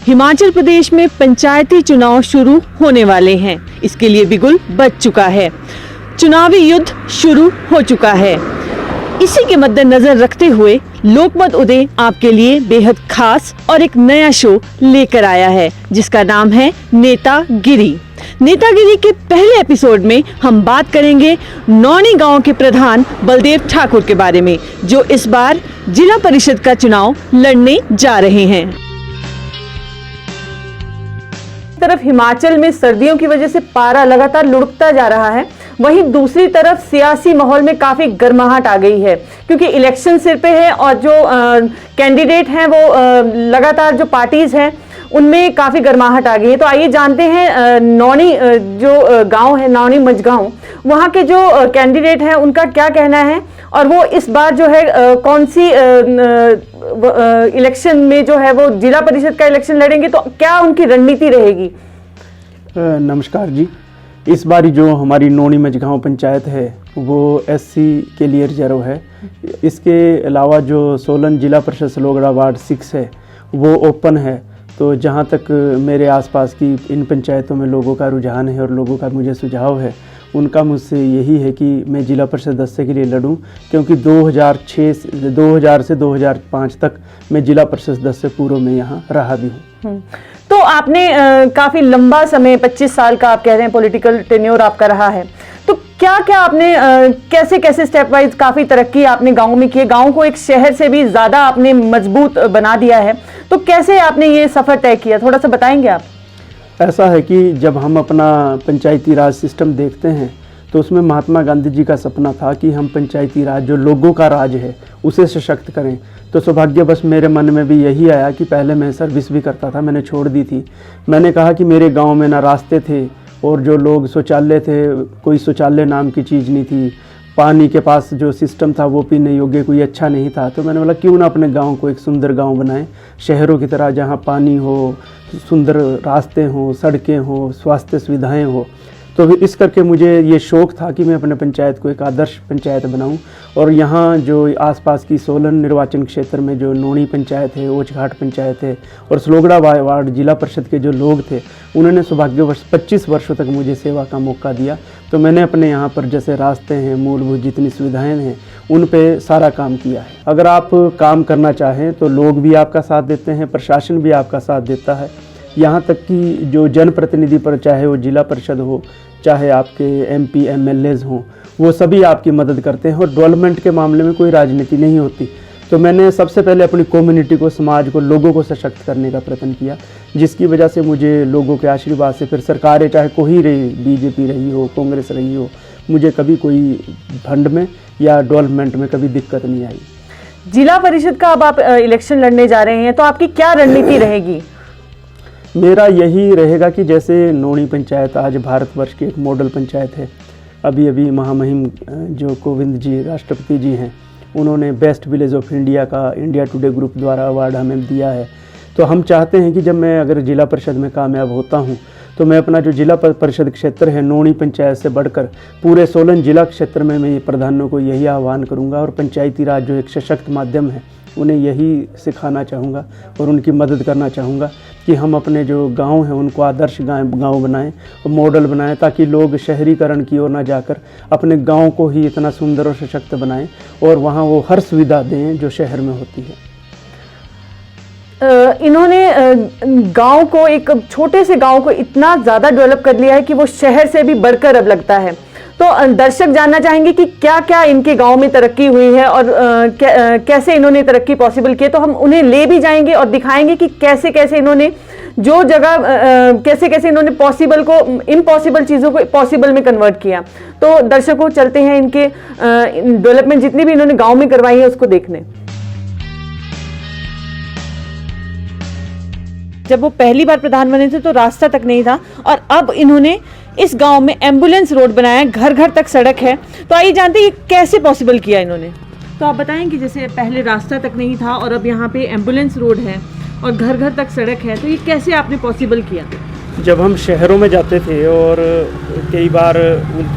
हिमाचल प्रदेश में पंचायती चुनाव शुरू होने वाले हैं। इसके लिए बिगुल बज चुका है। चुनावी युद्ध शुरू हो चुका है। इसी के मद्देनजर रखते हुए लोकमत उदय आपके लिए बेहद खास और एक नया शो लेकर आया है, जिसका नाम है नेतागिरी। नेतागिरी के पहले एपिसोड में हम बात करेंगे नौनी गांव के प्रधान बलदेव ठाकुर के बारे में, जो इस बार जिला परिषद का चुनाव लड़ने जा रहे हैं। तरफ हिमाचल में सर्दियों की वजह से पारा लगातार लुढ़कता जा रहा है, वहीं दूसरी तरफ सियासी माहौल में काफी गर्माहट आ गई है, क्योंकि इलेक्शन सिर पे है और जो कैंडिडेट हैं वो लगातार जो पार्टीज हैं उनमें काफी गर्माहट आ गई है। तो आइए जानते हैं नौनी जो गांव है, नौनी मजगांव, वहां के जो कैंडिडेट हैं उनका क्या कहना है और वो इस बार जो है कौन सी इलेक्शन में जो है वो जिला परिषद का इलेक्शन लड़ेंगे, तो क्या उनकी रणनीति रहेगी। नमस्कार जी। इस बारी जो हमारी नौनी मजगांव पंचायत है वो एससी के लिए रिजर्व है। इसके अलावा जो सोलन जिला परिषद सलोगड़ा वार्ड 6 है वो ओपन है। तो जहाँ तक मेरे आसपास की इन पंचायतों में लोगों का रुझान है और लोगों का मुझे सुझाव है, उनका मुझसे यही है कि मैं जिला परिषद सदस्य के लिए लड़ूं, क्योंकि 2000 से 2005 तक मैं जिला परिषद सदस्य पूर्व में यहाँ रहा भी हूँ। तो आपने काफी लंबा समय 25 साल का आप कह रहे हैं पॉलिटिकल टेन्योर आपका रहा है, तो क्या क्या आपने कैसे कैसे स्टेप वाइज काफी तरक्की आपने गांव में की है, गांव को एक शहर से भी ज्यादा आपने मजबूत बना दिया है, तो कैसे आपने ये सफर तय किया, थोड़ा सा बताएंगे आप। ऐसा है कि जब हम अपना पंचायती राज सिस्टम देखते हैं तो उसमें महात्मा गांधी जी का सपना था कि हम पंचायती राज जो लोगों का राज है उसे सशक्त करें। तो सौभाग्यवश मेरे मन में भी यही आया कि पहले मैं सर्विस भी करता था, मैंने छोड़ दी थी। मैंने कहा कि मेरे गांव में ना रास्ते थे और जो लोग शौचालय थे, कोई शौचालय नाम की चीज़ नहीं थी, पानी के पास जो सिस्टम था वो पीने योग्य कोई अच्छा नहीं था। तो मैंने बोला क्यों ना अपने गांव को एक सुंदर गांव बनाएं, शहरों की तरह, जहां पानी हो, सुंदर रास्ते हों, सड़कें हों, स्वास्थ्य सुविधाएं हो। तो इस करके मुझे ये शौक़ था कि मैं अपने पंचायत को एक आदर्श पंचायत बनाऊं। और यहाँ जो आसपास की सोलन निर्वाचन क्षेत्र में जो नौनी पंचायत है, ओछघाट पंचायत है और सलोगड़ा वार्ड जिला परिषद के जो लोग थे, उन्होंने सौभाग्यवश 25 वर्षों तक मुझे सेवा का मौका दिया। तो मैंने अपने यहाँ पर जैसे रास्ते हैं, मूलभूत जितनी सुविधाएं हैं, उन पे सारा काम किया है। अगर आप काम करना चाहें तो लोग भी आपका साथ देते हैं, प्रशासन भी आपका साथ देता है। यहाँ तक कि जो जनप्रतिनिधि पर, चाहे वो जिला परिषद हो, चाहे आपके MP MLAs हों, वो सभी आपकी मदद करते हैं और डेवलपमेंट के मामले में कोई राजनीति नहीं होती। तो मैंने सबसे पहले अपनी कम्युनिटी को, समाज को, लोगों को सशक्त करने का प्रयत्न किया, जिसकी वजह से मुझे लोगों के आशीर्वाद से फिर सरकारें चाहे कोई रही, BJP रही हो, कांग्रेस रही हो, मुझे कभी कोई फंड में या डेवलपमेंट में कभी दिक्कत नहीं आई। जिला परिषद का अब आप इलेक्शन लड़ने जा रहे हैं, तो आपकी क्या रणनीति रहेगी। मेरा यही रहेगा कि जैसे नौनी पंचायत आज भारतवर्ष की एक मॉडल पंचायत है। अभी महामहिम जो कोविंद जी राष्ट्रपति जी हैं, उन्होंने बेस्ट विलेज ऑफ इंडिया का इंडिया टुडे ग्रुप द्वारा अवार्ड हमें दिया है। तो हम चाहते हैं कि जब मैं अगर जिला परिषद में कामयाब होता हूं, तो मैं अपना जो जिला परिषद क्षेत्र है नौनी पंचायत से बढ़कर पूरे सोलन जिला क्षेत्र में मैं प्रधानों को यही आह्वान करूंगा और पंचायती राज जो एक सशक्त माध्यम है उन्हें यही सिखाना चाहूँगा और उनकी मदद करना चाहूँगा कि हम अपने जो गांव हैं उनको आदर्श गांव बनाएं और मॉडल बनाएं, ताकि लोग शहरीकरण की ओर ना जाकर अपने गांव को ही इतना सुंदर और सशक्त बनाएं और वहां वो हर सुविधा दें जो शहर में होती है। इन्होंने गांव को, एक छोटे से गांव को इतना ज़्यादा डेवलप कर लिया है कि वो शहर से भी बढ़कर अब लगता है। तो दर्शक जानना चाहेंगे कि क्या क्या इनके गांव में तरक्की हुई है और कैसे इन्होंने तरक्की पॉसिबल की है। तो हम उन्हें ले भी जाएंगे और दिखाएंगे कि कैसे कैसे इन्होंने जो जगह कैसे कैसे इन्होंने पॉसिबल को, इम्पॉसिबल चीज़ों को पॉसिबल में कन्वर्ट किया। तो दर्शकों चलते हैं इनके डेवलपमेंट जितनी भी इन्होंने गाँव में करवाई है उसको देखने। जब वो पहली बार प्रधान बने थे तो रास्ता तक नहीं था और अब इन्होंने इस गांव में एम्बुलेंस रोड बनाया है, घर घर तक सड़क है। तो आइए जानते हैं ये कैसे पॉसिबल किया इन्होंने। तो आप बताएंगे जैसे पहले रास्ता तक नहीं था और अब यहाँ पे एम्बुलेंस रोड है और घर घर तक सड़क है, तो ये कैसे आपने पॉसिबल किया। जब हम शहरों में जाते थे और कई बार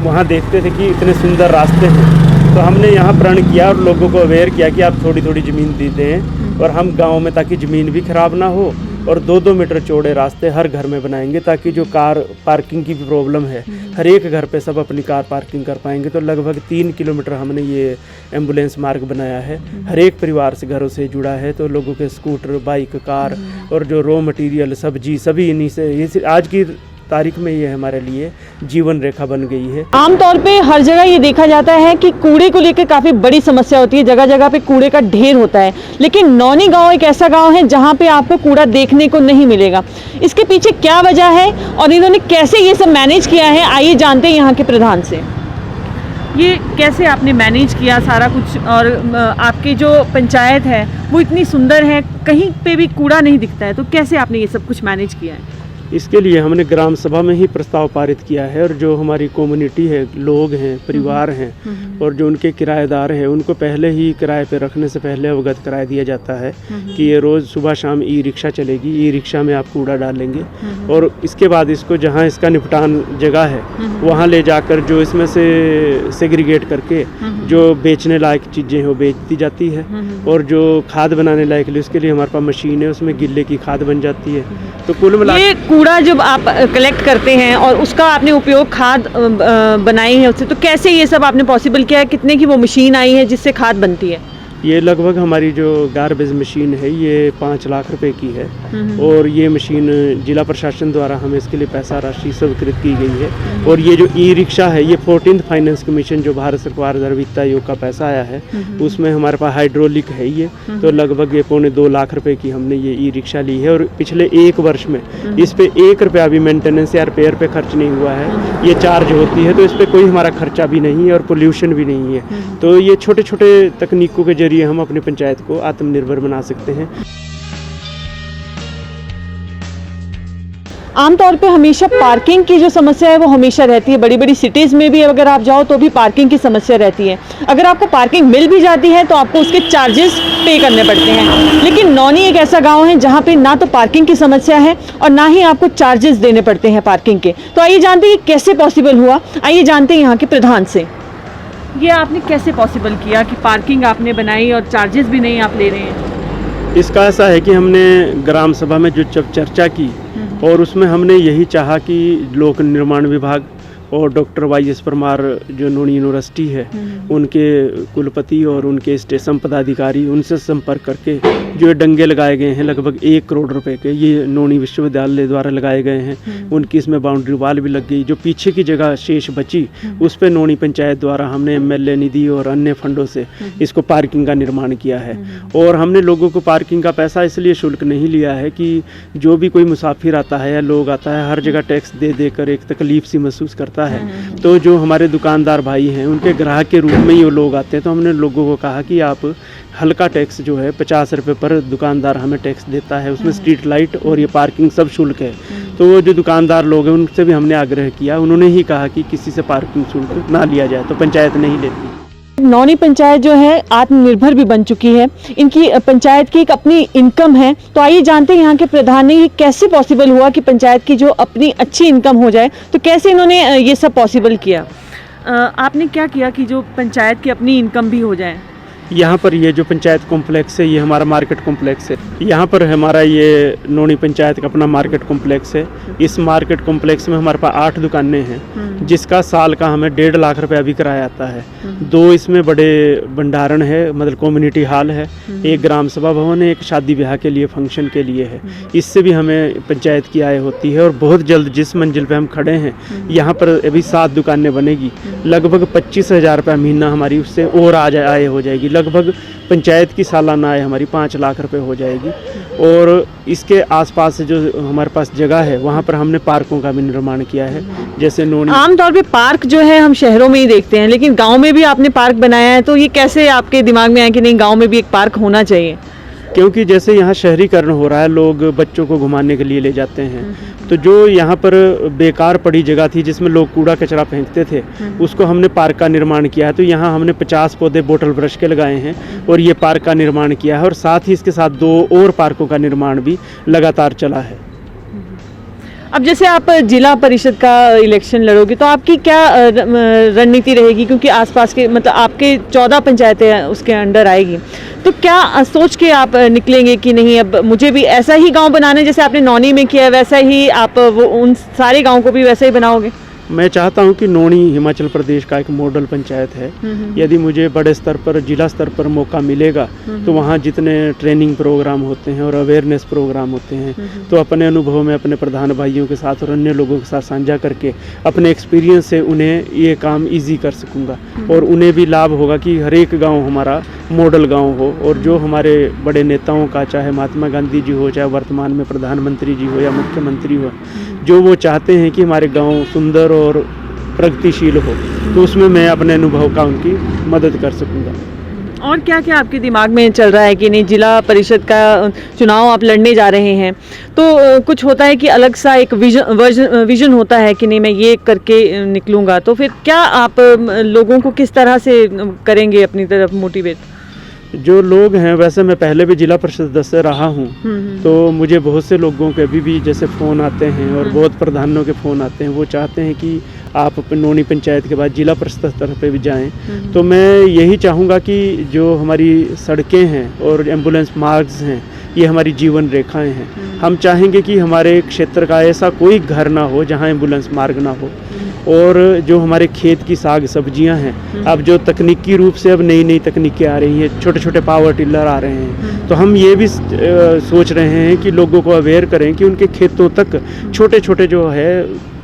वहाँ देखते थे कि इतने सुंदर रास्ते हैं, तो हमने यहाँ प्रण किया और लोगों को अवेयर किया कि आप थोड़ी थोड़ी ज़मीन दे दें और हम गाँव में, ताकि ज़मीन भी खराब ना हो और 2-2 मीटर चौड़े रास्ते हर घर में बनाएंगे, ताकि जो कार पार्किंग की भी प्रॉब्लम है, हर एक घर पे सब अपनी कार पार्किंग कर पाएंगे। तो लगभग 3 किलोमीटर हमने ये एम्बुलेंस मार्ग बनाया है, हर एक परिवार से घरों से जुड़ा है। तो लोगों के स्कूटर, बाइक, कार और जो रॉ मटेरियल, सब्जी, सभी इन्हीं से, ये आज की तारीख में ये हमारे लिए जीवन रेखा बन गई है। आमतौर पे हर जगह ये देखा जाता है कि कूड़े को लेकर काफ़ी बड़ी समस्या होती है, जगह जगह पे कूड़े का ढेर होता है, लेकिन नौनी गांव एक ऐसा गांव है जहां पे आपको कूड़ा देखने को नहीं मिलेगा। इसके पीछे क्या वजह है और इन्होंने कैसे ये सब मैनेज किया है, आइए जानते हैं यहाँ के प्रधान से। ये कैसे आपने मैनेज किया सारा कुछ, और आपकी जो पंचायत है वो इतनी सुंदर है, कहीं पे भी कूड़ा नहीं दिखता है, तो कैसे आपने ये सब कुछ मैनेज किया है? इसके लिए हमने ग्राम सभा में ही प्रस्ताव पारित किया है, और जो हमारी कम्युनिटी है, लोग हैं, परिवार हैं और जो उनके किराएदार हैं, उनको पहले ही किराए पे रखने से पहले अवगत करा दिया जाता है कि ये रोज़ सुबह शाम ई रिक्शा चलेगी, ई रिक्शा में आप कूड़ा डालेंगे और इसके बाद इसको जहाँ इसका निपटान जगह है वहाँ ले जाकर जो इसमें से सेग्रीगेट करके जो बेचने लायक चीज़ें हैं वो बेच दी जाती है, और जो खाद बनाने लायक लिए उसके लिए हमारे पास मशीन है, उसमें गिल्ले की खाद बन जाती है। तो कुल मिला कूड़ा जब आप कलेक्ट करते हैं और उसका आपने उपयोग खाद बनाई है उससे, तो कैसे ये सब आपने पॉसिबल किया है? कितने की वो मशीन आई है जिससे खाद बनती है? ये लगभग हमारी जो गार्बेज मशीन है ये 5 लाख रुपए की है, और ये मशीन जिला प्रशासन द्वारा हमें इसके लिए पैसा राशि स्वीकृत की गई है। और ये जो ई रिक्शा है ये 14th फाइनेंस कमीशन जो भारत सरकार द्वारा वित्त आयोग का पैसा आया है उसमें हमारे पास हाइड्रोलिक है ये, तो लगभग ये 2.25 लाख रुपए की हमने ये ई रिक्शा ली है। और पिछले 1 वर्ष में इस पे 1 रुपया भी मेंटेनेंस या रिपेयर पे खर्च नहीं हुआ है, ये चार्ज होती है, तो इस पर कोई हमारा खर्चा भी नहीं है और पोल्यूशन भी नहीं है। तो ये छोटे छोटे तकनीकों के जरिए हम अपनी पंचायत को आत्मनिर्भर बना सकते हैं। आमतौर पे हमेशा पार्किंग की जो समस्या है वो हमेशा रहती है, बड़ी बड़ी सिटीज़ में भी अगर आप जाओ तो भी पार्किंग की समस्या रहती है। अगर आपको पार्किंग मिल भी जाती है तो आपको उसके चार्जेस पे करने पड़ते हैं, लेकिन नौनी एक ऐसा गांव है जहां पे ना तो पार्किंग की समस्या है और ना ही आपको चार्जेस देने पड़ते हैं पार्किंग के। तो आइए जानते हैं कैसे पॉसिबल हुआ, आइए जानते हैं यहाँ के प्रधान से। ये आपने कैसे पॉसिबल किया कि पार्किंग आपने बनाई और चार्जेस भी नहीं आप ले रहे हैं? इसका ऐसा है कि हमने ग्राम सभा में जो जब चर्चा की और उसमें हमने यही चाहा कि लोक निर्माण विभाग और डॉक्टर YS परमार जो नौनी यूनिवर्सिटी है उनके कुलपति और उनके स्टेशन पदाधिकारी उनसे संपर्क करके जो ये डंगे लगाए गए हैं लगभग 1 करोड़ रुपए के, ये नौनी विश्वविद्यालय द्वारा लगाए गए हैं। उनकी इसमें बाउंड्री वाल भी लग गई, जो पीछे की जगह शेष बची उस पर नौनी पंचायत द्वारा हमने MLA निधि और अन्य फंडों से इसको पार्किंग का निर्माण किया है। और हमने लोगों को पार्किंग का पैसा इसलिए शुल्क नहीं लिया है कि जो भी कोई मुसाफिर आता है या लोग आता है हर जगह टैक्स दे देकर एक तकलीफ सी महसूस करता है, तो जो हमारे दुकानदार भाई हैं उनके ग्राहक के रूप में ही वो लोग आते हैं। तो हमने लोगों को कहा कि आप हल्का टैक्स जो है 50 रुपये पर दुकानदार हमें टैक्स देता है, उसमें स्ट्रीट लाइट और ये पार्किंग सब शुल्क है। तो वो जो दुकानदार लोग हैं उनसे भी हमने आग्रह किया, उन्होंने ही कहा कि किसी से पार्किंग शुल्क ना लिया जाए, तो पंचायत नहीं लेती। नौनी पंचायत जो है आत्मनिर्भर भी बन चुकी है, इनकी पंचायत की एक अपनी इनकम है। तो आइए जानते हैं यहाँ के प्रधान ने ये कैसे पॉसिबल हुआ कि पंचायत की जो अपनी अच्छी इनकम हो जाए, तो कैसे इन्होंने ये सब पॉसिबल किया? आपने क्या किया कि जो पंचायत की अपनी इनकम भी हो जाए? यहाँ पर ये जो पंचायत कॉम्प्लेक्स है ये हमारा मार्केट कॉम्प्लेक्स है। यहाँ पर हमारा ये नौनी पंचायत का अपना मार्केट कॉम्प्लेक्स है। इस मार्केट कॉम्प्लेक्स में हमारे पास 8 दुकानें हैं जिसका साल का हमें 1.5 लाख रुपया भी किराया आता है। 2 इसमें बड़े भंडारण है, मतलब कम्युनिटी हॉल है, एक ग्राम सभा भवन है, एक शादी ब्याह के लिए फंक्शन के लिए है। इससे भी हमें पंचायत की आय होती है। और बहुत जल्द जिस मंजिल पे हम खड़े हैं यहाँ पर अभी 7 दुकानें बनेगी, लगभग 25,000 रुपया महीना हमारी उससे और आय हो जाएगी। लगभग पंचायत की सालाना आय हमारी 5 लाख रुपए हो जाएगी। और इसके आसपास जो हमारे पास जगह है वहाँ पर हमने पार्कों का भी निर्माण किया है। जैसे नौनी आमतौर पे पार्क जो है हम शहरों में ही देखते हैं, लेकिन गांव में भी आपने पार्क बनाया है, तो ये कैसे आपके दिमाग में आया कि नहीं गांव में भी एक पार्क होना चाहिए? क्योंकि जैसे यहाँ शहरीकरण हो रहा है, लोग बच्चों को घुमाने के लिए ले जाते हैं, तो जो यहाँ पर बेकार पड़ी जगह थी जिसमें लोग कूड़ा कचरा फेंकते थे उसको हमने पार्क का निर्माण किया है। तो यहाँ हमने 50 पौधे बोतल ब्रश के लगाए हैं और ये पार्क का निर्माण किया है। और साथ ही इसके साथ 2 और पार्कों का निर्माण भी लगातार चला है। अब जैसे आप जिला परिषद का इलेक्शन लड़ोगे तो आपकी क्या रणनीति रहेगी, क्योंकि आसपास के मतलब आपके 14 पंचायतें उसके अंडर आएगी, तो क्या सोच के आप निकलेंगे कि नहीं अब मुझे भी ऐसा ही गांव बनाना है जैसे आपने नौनी में किया वैसा ही आप वो उन सारे गांव को भी वैसा ही बनाओगे? मैं चाहता हूं कि नौनी हिमाचल प्रदेश का एक मॉडल पंचायत है। यदि मुझे बड़े स्तर पर जिला स्तर पर मौका मिलेगा तो वहां जितने ट्रेनिंग प्रोग्राम होते हैं और अवेयरनेस प्रोग्राम होते हैं तो अपने अनुभव में अपने प्रधान भाइयों के साथ और अन्य लोगों के साथ साझा करके अपने एक्सपीरियंस से उन्हें ये काम ईजी कर सकूँगा और उन्हें भी लाभ होगा कि हर एक गाँव हमारा मॉडल गाँव हो। और जो हमारे बड़े नेताओं का, चाहे महात्मा गांधी जी हो, चाहे वर्तमान में प्रधानमंत्री जी हो या मुख्यमंत्री हो, जो वो चाहते हैं कि हमारे गांव सुंदर और प्रगतिशील हो, तो उसमें मैं अपने अनुभव का उनकी मदद कर सकूंगा। और क्या क्या आपके दिमाग में चल रहा है कि नहीं जिला परिषद का चुनाव आप लड़ने जा रहे हैं तो कुछ होता है कि अलग सा एक विजन होता है कि नहीं मैं ये करके निकलूंगा, तो फिर क्या आप लोगों को किस तरह से करेंगे अपनी तरफ मोटिवेट? जो लोग हैं, वैसे मैं पहले भी जिला परिषद सदस्य रहा हूँ, तो मुझे बहुत से लोगों के अभी भी जैसे फ़ोन आते हैं और बहुत प्रधानों के फ़ोन आते हैं, वो चाहते हैं कि आप नौनी पंचायत के बाद जिला परिषद स्तर पे भी जाएं। तो मैं यही चाहूँगा कि जो हमारी सड़कें हैं और एम्बुलेंस मार्ग्स हैं, ये हमारी जीवन रेखाएं हैं। हम चाहेंगे कि हमारे क्षेत्र का ऐसा कोई घर ना हो जहाँ एम्बुलेंस मार्ग ना हो। और जो हमारे खेत की साग सब्जियां हैं, अब जो तकनीकी रूप से अब नई नई तकनीकें आ रही हैं, छोटे छोटे पावर टिलर आ रहे हैं, तो हम ये भी सोच रहे हैं कि लोगों को अवेयर करें कि उनके खेतों तक छोटे छोटे जो है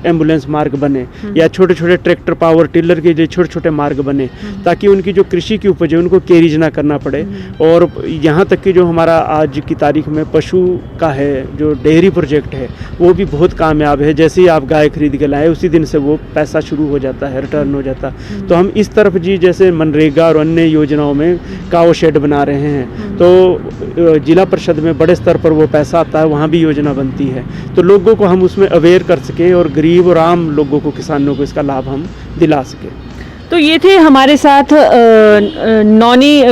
एम्बुलेंस मार्ग बने या छोटे छोटे ट्रैक्टर पावर टिलर के जो छोटे छोटे मार्ग बने, ताकि उनकी जो कृषि की उपज है उनको कैरिज ना करना पड़े। और यहाँ तक कि जो हमारा आज की तारीख में पशु का है जो डेयरी प्रोजेक्ट है वो भी बहुत कामयाब है। जैसे ही आप गाय खरीद के लाए उसी दिन से वो पैसा शुरू हो जाता है, रिटर्न हो जाता। तो हम इस तरफ जी जैसे मनरेगा और अन्य योजनाओं में काव शेड बना रहे हैं, तो जिला परिषद में बड़े स्तर पर वो पैसा आता है, वहाँ भी योजना बनती है, तो लोगों को हम उसमें अवेयर कर सकें और गरीब और आम लोगों को, किसानों को इसका लाभ हम दिला सके। तो ये थे हमारे साथ नौनी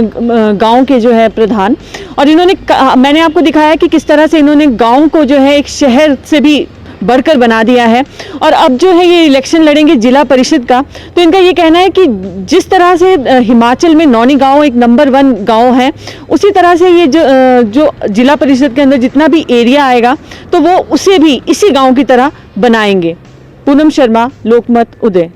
गांव के जो है प्रधान, और इन्होंने मैंने आपको दिखाया कि किस तरह से इन्होंने गांव को जो है एक शहर से भी बढ़कर बना दिया है। और अब जो है ये इलेक्शन लड़ेंगे जिला परिषद का, तो इनका ये कहना है कि जिस तरह से हिमाचल में नौनी गांव एक नंबर 1 गांव है, उसी तरह से ये जो जिला परिषद के अंदर जितना भी एरिया आएगा तो वो उसे भी इसी गांव की तरह बनाएंगे। पूनम शर्मा, लोकमत, उदय।